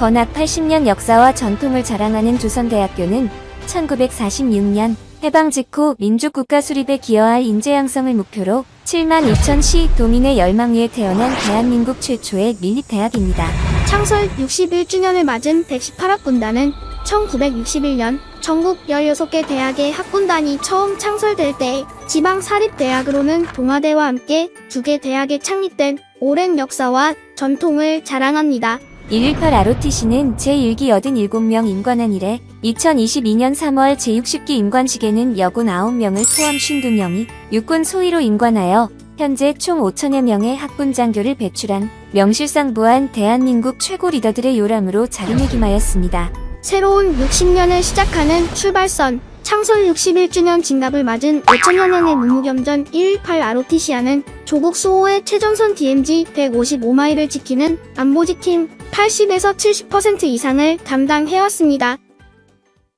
건학 80년 역사와 전통을 자랑하는 조선대학교는 1946년 해방 직후 민족국가 수립에 기여할 인재 양성을 목표로 7만 2천 시 도민의 열망 위에 태어난 대한민국 최초의 밀립대학입니다. 창설 61주년을 맞은 118학군단은 1961년 전국 16개 대학의 학군단이 처음 창설될 때 지방 사립대학으로는 동아대와 함께 2개 대학이 창립된 오랜 역사와 전통을 자랑합니다. 118 ROTC는 제1기 87명 임관한 이래 2022년 3월 제60기 임관식에는 여군 9명을 포함 52명이 육군 소위로 임관하여 현재 총 5천여 명의 학군 장교를 배출한 명실상부한 대한민국 최고 리더들의 요람으로 자리매김하였습니다. 새로운 60년을 시작하는 출발선, 창설 61주년 진갑을 맞은 5천여 명의 문무겸전 118 ROTC와는 조국 수호의 최전선 DMZ 155마일을 지키는 안보지킴 80에서 70% 이상을 담당해왔습니다.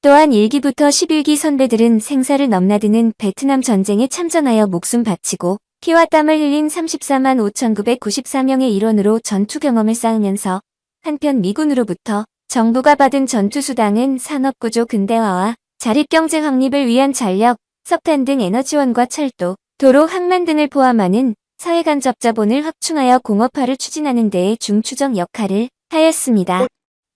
또한 1기부터 11기 선배들은 생사를 넘나드는 베트남 전쟁에 참전하여 목숨 바치고 피와 땀을 흘린 34만 5,994명의 일원으로 전투 경험을 쌓으면서 한편 미군으로부터 정부가 받은 전투수당은 산업구조 근대화와 자립경제 확립을 위한 전력, 석탄 등 에너지원과 철도, 도로, 항만 등을 포함하는 사회간접 자본을 확충하여 공업화를 추진하는 데에 중추적 역할을 하였습니다.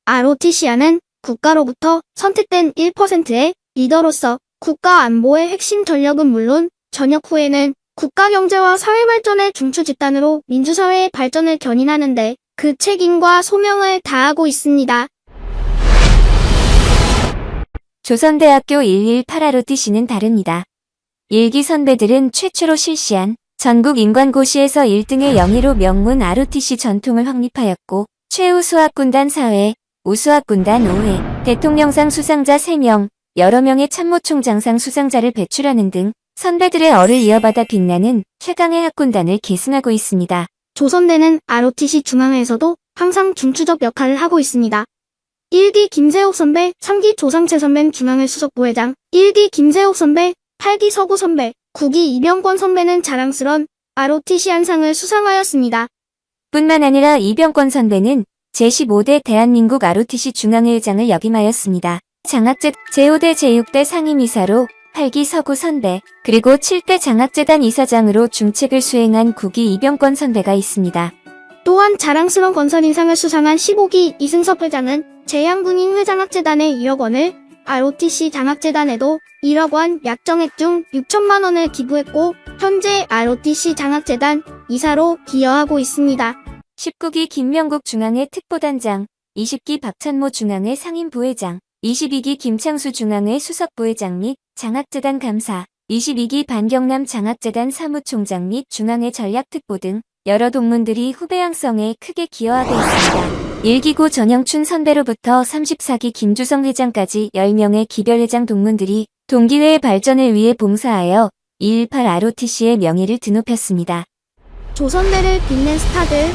ROTC와는 국가로부터 선택된 1%의 리더로서 국가 안보의 핵심 전력은 물론 전역 후에는 국가 경제와 사회 발전의 중추 집단으로 민주사회의 발전을 견인하는 데 그 책임과 소명을 다하고 있습니다. 조선대학교 118 ROTC는 다릅니다. 1기 선배들은 최초로 실시한 전국 인관고시에서 1등의 영예로 명문 ROTC 전통을 확립하였고 최우 수학군단 4회, 우수학군단 5회, 대통령상 수상자 3명, 여러 명의 참모총장상 수상자를 배출하는 등 선배들의 얼을 이어받아 빛나는 최강의 학군단을 계승하고 있습니다. 조선대는 ROTC 중앙회에서도 항상 중추적 역할을 하고 있습니다. 1기 김세옥 선배, 3기 조상채 선배는 중앙회 수석부회장, 1기 김세옥 선배, 8기 서구 선배, 9기 이병권 선배는 자랑스런 ROTC 한상을 수상하였습니다. 뿐만 아니라 이병권 선배는 제15대 대한민국 ROTC 중앙회 의장을 역임하였습니다. 장학재 제5대 제6대 상임이사로 8기 서구 선배, 그리고 7대 장학재단 이사장으로 중책을 수행한 9기 이병권 선배가 있습니다. 또한 자랑스러운 건설인상을 수상한 15기 이승섭 회장은 재향군인 회장학재단에 1억 원을, ROTC 장학재단에도 1억 원 약정액 중 6천만 원을 기부했고 현재 ROTC 장학재단 이사로 기여하고 있습니다. 19기 김명국 중앙회 특보단장, 20기 박찬모 중앙회 상임부회장, 22기 김창수 중앙회 수석부회장 및 장학재단 감사, 22기 반경남 장학재단 사무총장 및 중앙회 전략특보 등 여러 동문들이 후배 양성에 크게 기여하고 있습니다. 1기고 전영춘 선배로부터 34기 김주성 회장까지 10명의 기별회장 동문들이 동기회의 발전을 위해 봉사하여 218 ROTC의 명예를 드높였습니다. 조선대를 빛낸 스타들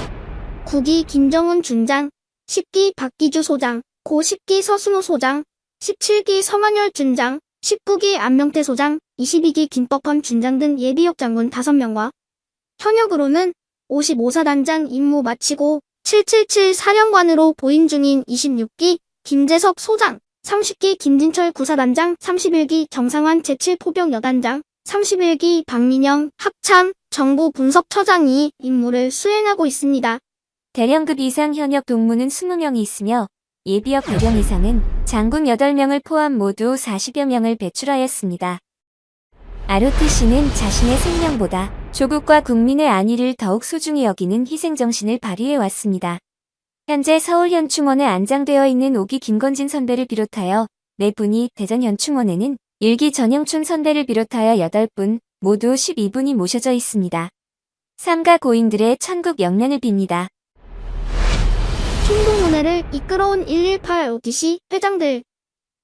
9기 김정은 준장, 10기 박기주 소장, 고 10기 서순호 소장, 17기 성한열 준장, 19기 안명태 소장, 22기 김법헌 준장 등 예비역 장군 5명과 현역으로는 55사단장 임무 마치고 777 사령관으로 보임 중인 26기 김재석 소장, 30기 김진철 구사단장, 31기 정상환 제7포병 여단장, 31기 박민영 합참 정보분석처장이 임무를 수행하고 있습니다. 대령급 이상 현역 동무는 20명이 있으며 예비역 대령 이상은 장군 8명을 포함 모두 40여 명을 배출하였습니다. ROTC는 자신의 생명보다 조국과 국민의 안위를 더욱 소중히 여기는 희생정신을 발휘해왔습니다. 현재 서울현충원에 안장되어 있는 5기 김건진 선배를 비롯하여 4분이, 대전현충원에는 1기 전영춘 선배를 비롯하여 8분, 모두 12분이 모셔져 있습니다. 삼가 고인들의 천국 영란을 빕니다. 총동문회를 이끌어온 118 ROTC 회장들.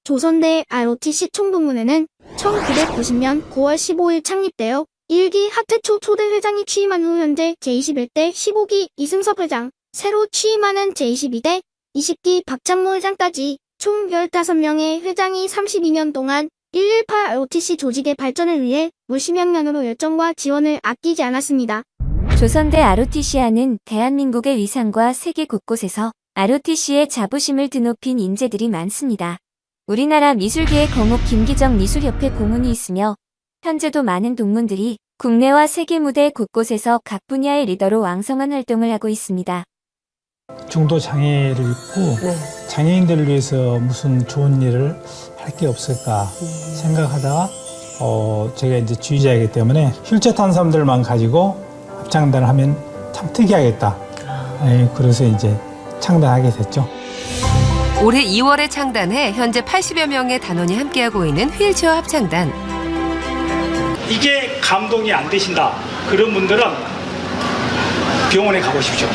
조선대 ROTC 총동문회는 1990년 9월 15일 창립되어 1기 하태초 초대 회장이 취임한 후 현재 제21대 15기 이승섭 회장, 새로 취임하는 제22대 20기 박찬모 회장까지 총 15명의 회장이 32년 동안 118 ROTC 조직의 발전을 위해 무심양면으로 열정과 지원을 아끼지 않았습니다. 조선대 ROTC와는 대한민국의 위상과 세계 곳곳에서 ROTC의 자부심을 드높인 인재들이 많습니다. 우리나라 미술계의 거목 김기정 미술협회 고문이 있으며 현재도 많은 동문들이 국내와 세계 무대 곳곳에서 각 분야의 리더로 왕성한 활동을 하고 있습니다. 중도 장애를 입고 장애인들을 위해서 무슨 좋은 일을 할 게 없을까 생각하다가 제가 이제 지휘자이기 때문에 휠체어 탄 사람들만 가지고 합창단을 하면 참 특이하겠다. 그래서 이제 창단하게 됐죠. 올해 2월에 창단해 현재 80여 명의 단원이 함께하고 있는 휠체어 합창단. 이게 감동이 안 되신다. 그런 분들은 병원에 가보십시오.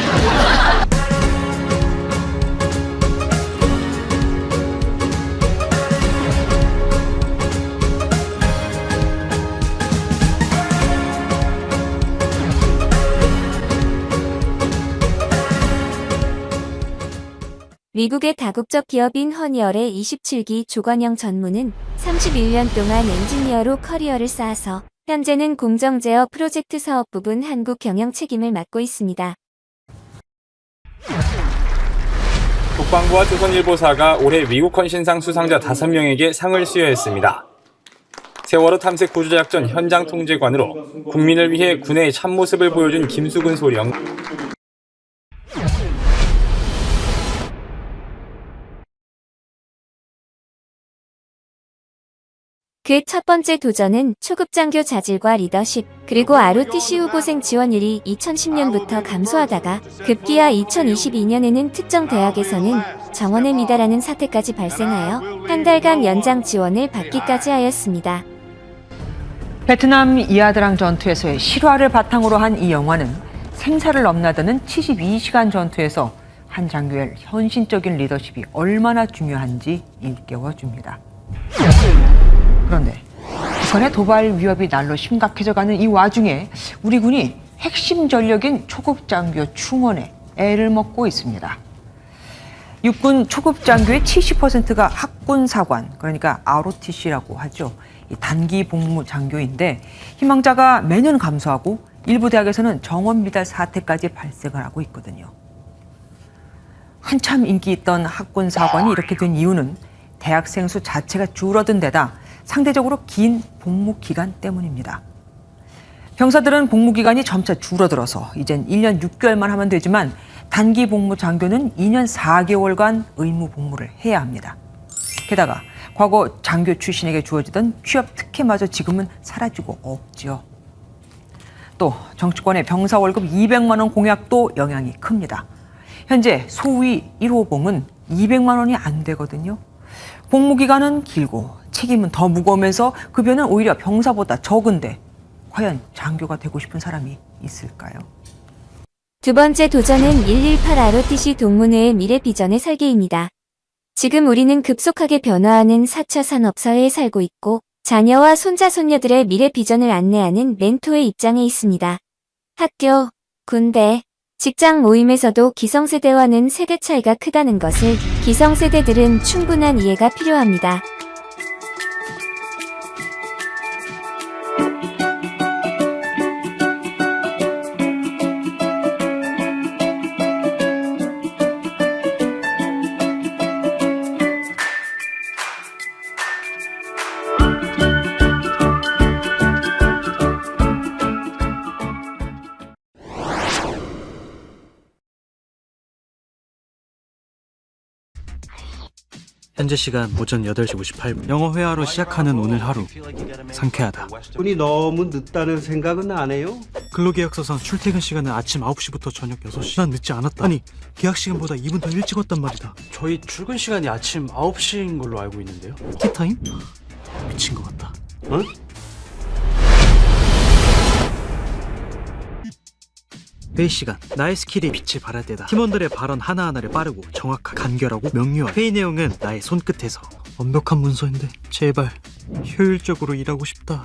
미국의 다국적 기업인 허니얼의 27기 조관영 전무는 31년 동안 엔지니어로 커리어를 쌓아서 현재는 공정제어 프로젝트 사업 부분 한국 경영 책임을 맡고 있습니다. 국방부와 조선일보사가 올해 위국헌 신상 수상자 5명에게 상을 수여했습니다. 세월호 탐색 구조작전 현장 통제관으로 국민을 위해 군의 참모습을 보여준 김수근 소령, 그 첫 번째 도전은 초급장교 자질과 리더십, 그리고 ROTC 후보생 지원율이 2010년부터 감소하다가 급기야 2022년에는 특정 대학에서는 정원에 미달하는 사태까지 발생하여 한 달간 연장 지원을 받기까지 하였습니다. 베트남 이아드랑 전투에서의 실화를 바탕으로 한 이 영화는 생사를 넘나드는 72시간 전투에서 한 장교의 헌신적인 리더십이 얼마나 중요한지 일깨워줍니다. 그런데 북한의 도발 위협이 날로 심각해져가는 이 와중에 우리 군이 핵심 전력인 초급장교 충원에 애를 먹고 있습니다. 육군 초급장교의 70%가 학군사관, 그러니까 ROTC라고 하죠. 이 단기 복무 장교인데 희망자가 매년 감소하고 일부 대학에서는 정원 미달 사태까지 발생을 하고 있거든요. 한참 인기 있던 학군사관이 이렇게 된 이유는 대학생 수 자체가 줄어든 데다 상대적으로 긴 복무 기간 때문입니다. 병사들은 복무 기간이 점차 줄어들어서 이젠 1년 6개월만 하면 되지만 단기 복무 장교는 2년 4개월간 의무 복무를 해야 합니다. 게다가 과거 장교 출신에게 주어지던 취업 특혜마저 지금은 사라지고 없죠. 또 정치권의 병사 월급 200만 원 공약도 영향이 큽니다. 현재 소위 1호봉은 200만 원이 안 되거든요. 복무 기간은 길고 책임은 더 무거우면서 급여는 오히려 병사보다 적은데 과연 장교가 되고 싶은 사람이 있을까요? 두 번째 도전은 118 ROTC 동문회의 미래 비전의 설계입니다. 지금 우리는 급속하게 변화하는 4차 산업사회에 살고 있고 자녀와 손자 손녀들의 미래 비전을 안내하는 멘토의 입장에 있습니다. 학교, 군대, 직장 모임에서도 기성세대와는 세대 차이가 크다는 것을 기성세대들은 충분한 이해가 필요합니다. 현재 시간 오전 8시 58분. 영어 회화로 시작하는 오늘 하루. 상쾌하다. 분이 너무 늦다는 생각은 안 해요? 근로계약서상 출퇴근 시간은 아침 9시부터 저녁 6시. 난 늦지 않았다. 아니, 계약 시간보다 2분 더 일찍 왔단 말이다. 저희 출근 시간이 아침 9시인 걸로 알고 있는데요. 티타임? 미친 것 같다. 응? 회의 시간. 나의 스킬이 빛을 발할 때다. 팀원들의 발언 하나하나를 빠르고 정확하게 간결하고 명료한. 회의 내용은 나의 손끝에서. 완벽한 문서인데 제발 효율적으로 일하고 싶다.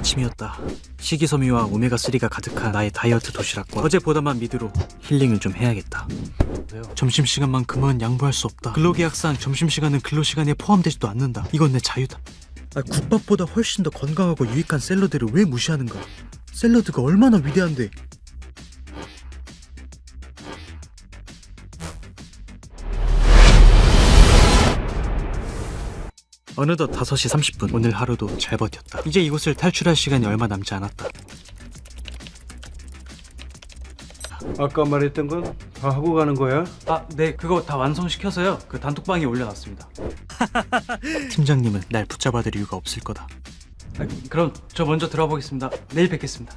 아침이었다. 식이섬유와 오메가3가 가득한 나의 다이어트 도시락과 어제보다만 미드로 힐링을 좀 해야겠다. 점심시간만큼은 양보할 수 없다. 근로계약상 점심시간은 근로시간에 포함되지도 않는다. 이건 내 자유다. 국밥보다 훨씬 더 건강하고 유익한 샐러드를 왜 무시하는 거야? 샐러드가 얼마나 위대한데. 어느덧 5시 30분. 오늘 하루도 잘 버텼다. 이제 이곳을 탈출할 시간이 얼마 남지 않았다. 아까 말했던 건 다 하고 가는 거야? 아, 네, 그거 다 완성시켜서요. 그 단톡방에 올려놨습니다. 팀장님은 날 붙잡아둘 이유가 없을 거다. 아, 그럼 저 먼저 들어보겠습니다. 내일 뵙겠습니다.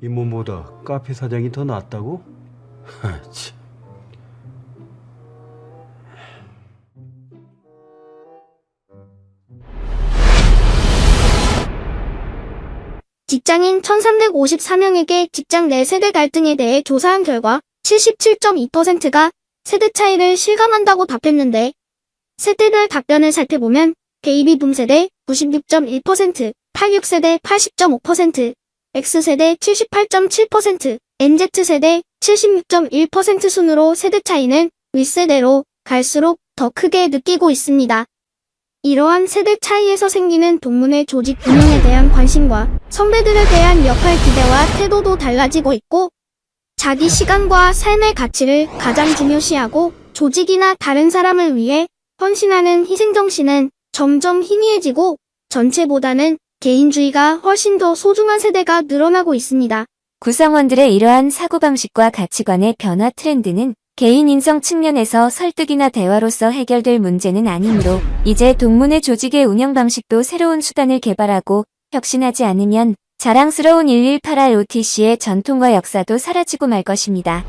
이모보다 카페 사장이 더 낫다고? 하, 참. 직장인 1354명에게 직장 내 세대 갈등에 대해 조사한 결과 77.2%가 세대 차이를 실감한다고 답했는데, 세대별 답변을 살펴보면 베이비붐 세대 96.1%, 86세대 80.5%, X세대 78.7%, MZ세대 76.1% 순으로 세대 차이는 윗세대로 갈수록 더 크게 느끼고 있습니다. 이러한 세대 차이에서 생기는 동문회 조직 운영에 대한 관심과 선배들에 대한 역할 기대와 태도도 달라지고 있고, 자기 시간과 삶의 가치를 가장 중요시하고 조직이나 다른 사람을 위해 헌신하는 희생정신은 점점 희미해지고 전체보다는 개인주의가 훨씬 더 소중한 세대가 늘어나고 있습니다. 구성원들의 이러한 사고방식과 가치관의 변화 트렌드는 개인 인성 측면에서 설득이나 대화로서 해결될 문제는 아니므로 이제 동문회 조직의 운영 방식도 새로운 수단을 개발하고 혁신하지 않으면 자랑스러운 118ROTC의 전통과 역사도 사라지고 말 것입니다.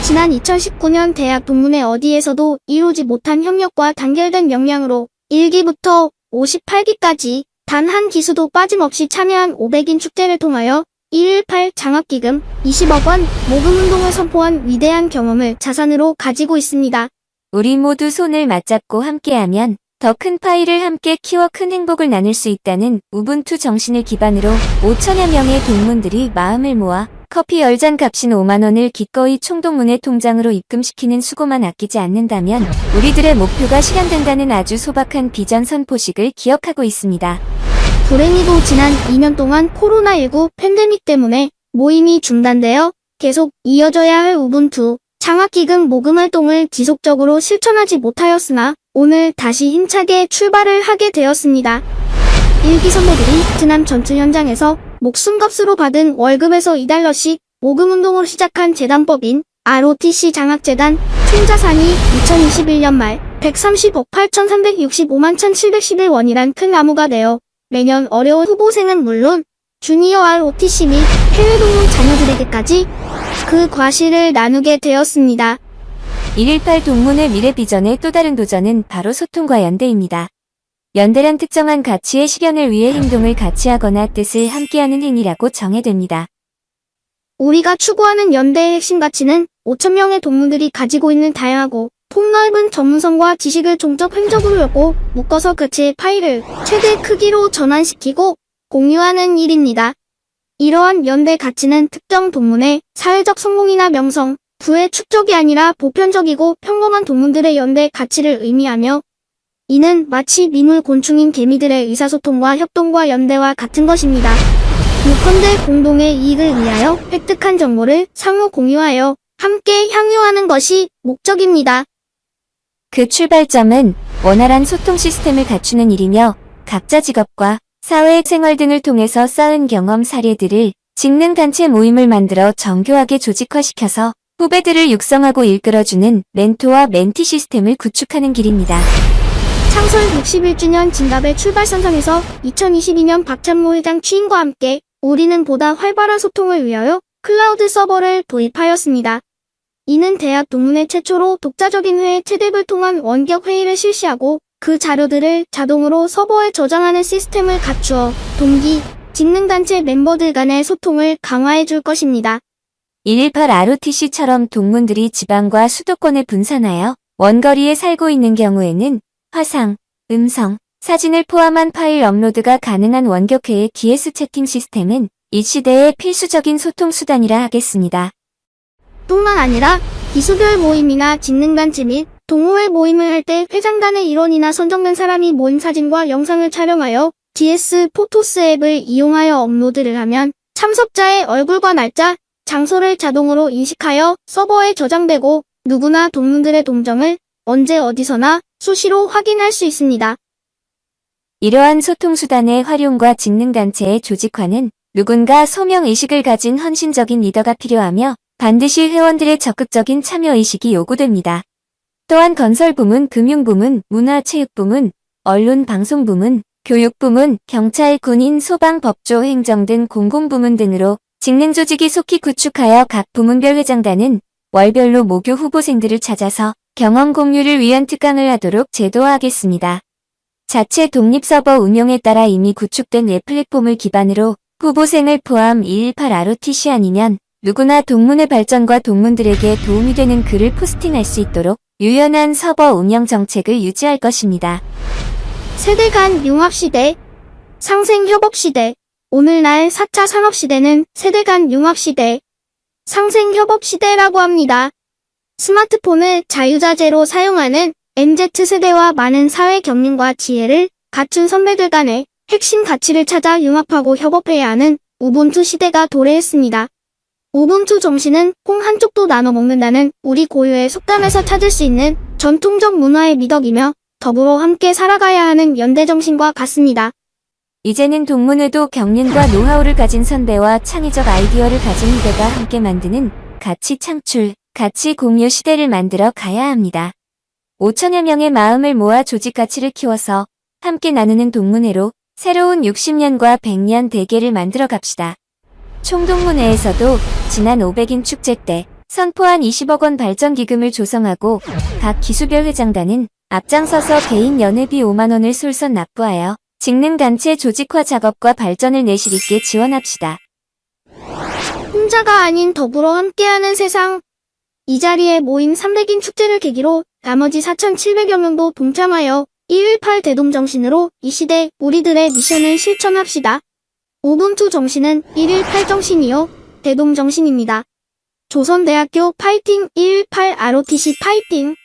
지난 2019년 대학 동문회 어디에서도 이루지 못한 협력과 단결된 역량으로 1기부터 58기까지 단 한 기수도 빠짐없이 참여한 500인 축제를 통하여 118 장학기금 20억 원 모금운동을 선포한 위대한 경험을 자산으로 가지고 있습니다. 우리 모두 손을 맞잡고 함께하면 더 큰 파이를 함께 키워 큰 행복을 나눌 수 있다는 우분투 정신을 기반으로 5천여 명의 동문들이 마음을 모아 커피 10잔 값인 5만 원을 기꺼이 총동문회 통장으로 입금시키는 수고만 아끼지 않는다면 우리들의 목표가 실현된다는 아주 소박한 비전 선포식을 기억하고 있습니다. 불행히도 지난 2년 동안 코로나19 팬데믹 때문에 모임이 중단되어 계속 이어져야 할 우분투 장학기금 모금 활동을 지속적으로 실천하지 못하였으나 오늘 다시 힘차게 출발을 하게 되었습니다. 일기 선배들이 지난 전투 현장에서 목숨값으로 받은 월급에서 2달러씩 모금운동으로 시작한 재단법인 ROTC 장학재단 총자산이 2021년 말 130억 8,365만 1,711원이란 큰 나무가 되어 매년 어려운 후보생은 물론 주니어 ROTC 및 해외 동문 자녀들에게까지 그 과실을 나누게 되었습니다. 118 동문회 미래 비전의 또 다른 도전은 바로 소통과 연대입니다. 연대란 특정한 가치의 실현을 위해 행동을 같이 하거나 뜻을 함께하는 행위라고 정의됩니다. 우리가 추구하는 연대의 핵심 가치는 5,000명의 동문들이 가지고 있는 다양하고 폭넓은 전문성과 지식을 종적 행적으로 엮고 묶어서 가치의 파이를 최대 크기로 전환시키고 공유하는 일입니다. 이러한 연대 가치는 특정 동문의 사회적 성공이나 명성, 부의 축적이 아니라 보편적이고 평범한 동문들의 연대 가치를 의미하며, 이는 마치 민물 곤충인 개미들의 의사소통과 협동과 연대와 같은 것입니다. 요컨대 공동의 이익을 위하여 획득한 정보를 상호 공유하여 함께 향유하는 것이 목적입니다. 그 출발점은 원활한 소통 시스템을 갖추는 일이며 각자 직업과 사회 생활 등을 통해서 쌓은 경험 사례들을 직능 단체 모임을 만들어 정교하게 조직화시켜서 후배들을 육성하고 이끌어주는 멘토와 멘티 시스템을 구축하는 길입니다. 창설 61주년 진갑의 출발선상에서 2022년 박찬모 회장 취임과 함께 우리는 보다 활발한 소통을 위하여 클라우드 서버를 도입하였습니다. 이는 대학 동문회 최초로 독자적인 회의 채택을 통한 원격 회의를 실시하고 그 자료들을 자동으로 서버에 저장하는 시스템을 갖추어 동기, 직능단체 멤버들 간의 소통을 강화해 줄 것입니다. 118 ROTC처럼 동문들이 지방과 수도권에 분산하여 원거리에 살고 있는 경우에는 화상, 음성, 사진을 포함한 파일 업로드가 가능한 원격회의 DS 채팅 시스템은 이 시대의 필수적인 소통 수단이라 하겠습니다. 뿐만 아니라 기수별 모임이나 직능단체 및 동호회 모임을 할 때 회장단의 일원이나 선정된 사람이 모임 사진과 영상을 촬영하여 DS 포토스 앱을 이용하여 업로드를 하면 참석자의 얼굴과 날짜, 장소를 자동으로 인식하여 서버에 저장되고 누구나 동문들의 동정을 언제 어디서나 수시로 확인할 수 있습니다. 이러한 소통수단의 활용과 직능단체의 조직화는 누군가 소명의식을 가진 헌신적인 리더가 필요하며 반드시 회원들의 적극적인 참여의식이 요구됩니다. 또한 건설부문, 금융부문, 문화체육부문, 언론방송부문, 교육부문, 경찰, 군인, 소방, 법조, 행정 등 공공부문 등으로 직능조직이 속히 구축하여 각 부문별 회장단은 월별로 모교 후보생들을 찾아서 경험 공유를 위한 특강을 하도록 제도화하겠습니다. 자체 독립 서버 운영에 따라 이미 구축된 웹 플랫폼을 기반으로 후보생을 포함 218 ROTC 아니면 누구나 동문의 발전과 동문들에게 도움이 되는 글을 포스팅할 수 있도록 유연한 서버 운영 정책을 유지할 것입니다. 세대 간 융합시대, 상생협업시대. 오늘날 4차 산업시대는 세대 간 융합시대, 상생협업시대라고 합니다. 스마트폰을 자유자재로 사용하는 MZ세대와 많은 사회 경륜과 지혜를 갖춘 선배들 간의 핵심 가치를 찾아 융합하고 협업해야 하는 우분투 시대가 도래했습니다. 우분투 정신은 콩 한쪽도 나눠 먹는다는 우리 고유의 속담에서 찾을 수 있는 전통적 문화의 미덕이며 더불어 함께 살아가야 하는 연대정신과 같습니다. 이제는 동문회도 경륜과 노하우를 가진 선배와 창의적 아이디어를 가진 후배가 함께 만드는 가치 창출, 가치 공유 시대를 만들어 가야 합니다. 5천여 명의 마음을 모아 조직 가치를 키워서 함께 나누는 동문회로 새로운 60년과 100년 대계를 만들어 갑시다. 총동문회에서도 지난 500인 축제 때 선포한 20억 원 발전기금을 조성하고 각 기수별 회장단은 앞장서서 개인 연회비 5만 원을 솔선 납부하여 직능단체 조직화 작업과 발전을 내실 있게 지원합시다. 혼자가 아닌 더불어 함께하는 세상. 이 자리에 모인 300인 축제를 계기로 나머지 4,700여 명도 동참하여 118 대동정신으로 이 시대 우리들의 미션을 실천합시다. 우분투 정신은 118 정신이요 대동정신입니다. 조선대학교 파이팅 118 ROTC 파이팅.